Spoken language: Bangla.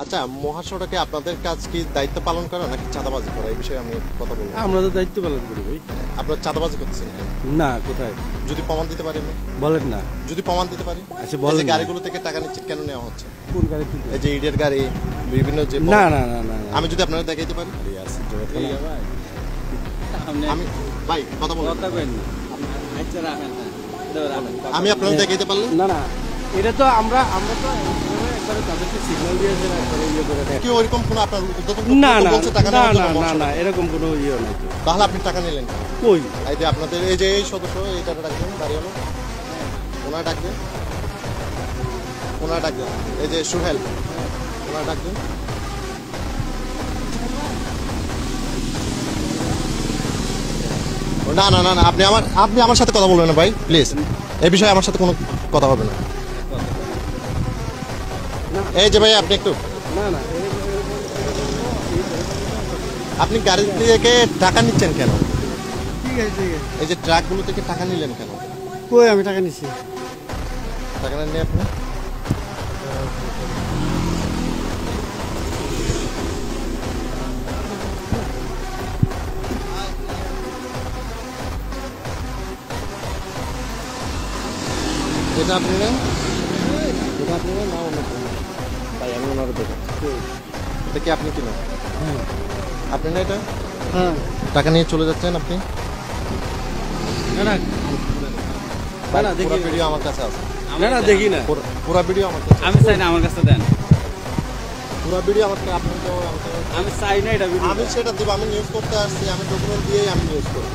আচ্ছা, মহাসড়কে আপনাদের কাজ কি দায়িত্ব পালন করা নাকি চাঁদাবাজি করা, এই বিষয়ে আমি কথা বলবো। আমরা তো দায়িত্ব পালন করি ভাই। আপনার চাঁদাবাজি করছেন না, কোথায় যদি প্রমাণ দিতে পারি আমি? বলেন না। যদি প্রমাণ দিতে পারি। আচ্ছা এই বলেন যে না। গাড়িগুলো থেকে টাকা নিচ্ছে কেন নেওয়া হচ্ছে? কোন গাড়ি থেকে? এই যে ইটের গাড়ি, বিভিন্ন যে না না না না না। আমি যদি আপনাদের দেখাইতে পারি। আমি ভাই কথা বলবো, আমি আপনাদের দেখাইতে পারলে না না, এটা তো আমরা তো একবারে তাদেরকে সিগন্যাল দিয়েছে না, একবারে ইয়ে করে দেয়। কি ওইরকম কোনো আপনার উদ্যোতন না না বলছে টাকা না নেওয়ার না জন্য না না, মহাসড়কে? এরকম কোনো ইয়ে নাই তো। তাহলে আপনি টাকা নিলেন কেন? কই? এই যে আপনাদের এই যে এই সদস্য, এইটা ডাকবেন, দাঁড়িয়ে হলো ওনার ডাকবেন, ওনার ডাকবেন, এই যে সুহেল, ওনার ডাকবেন। না না না না, আপনি আমার সাথে কথা বলবেন না ভাই, প্লিজ। এই বিষয়ে আমার সাথে কোনো কথা হবে না। এই যে ভাই আপনি একটু, না না, আপনি গাড়ি থেকে টাকা নিচ্ছেন কেন? ঠিক আছে ঠিক আছে। এই যে ট্রাকগুলো থেকে টাকা নিলেন কেন? কই আমি টাকা নিছি? টাকা নেন আপনি? এটা আপনি নেন? এটা আপনি নেন না অন্য কেউ? ভাই আমি ওনার দেখেন, এটা কি আপনি কিনেন? আপনি না এটা হ্যাঁ। টাকা নিয়ে চলে যাচ্ছেন আপনি? না না না, দেখি পুরো ভিডিও আমার কাছে আছে। না না, দেখি না। পুরো ভিডিও আমার কাছে, আমি চাই না, আমার কাছে দেন। পুরো ভিডিও আমার কাছে। আপনি তো আমি চাই না এটা ভিডিও। আমি সেটা দিব, আমি নিউজ করতে আসছি, আমি ডকুমেন্ট দিয়েই আমি নিউজ করব।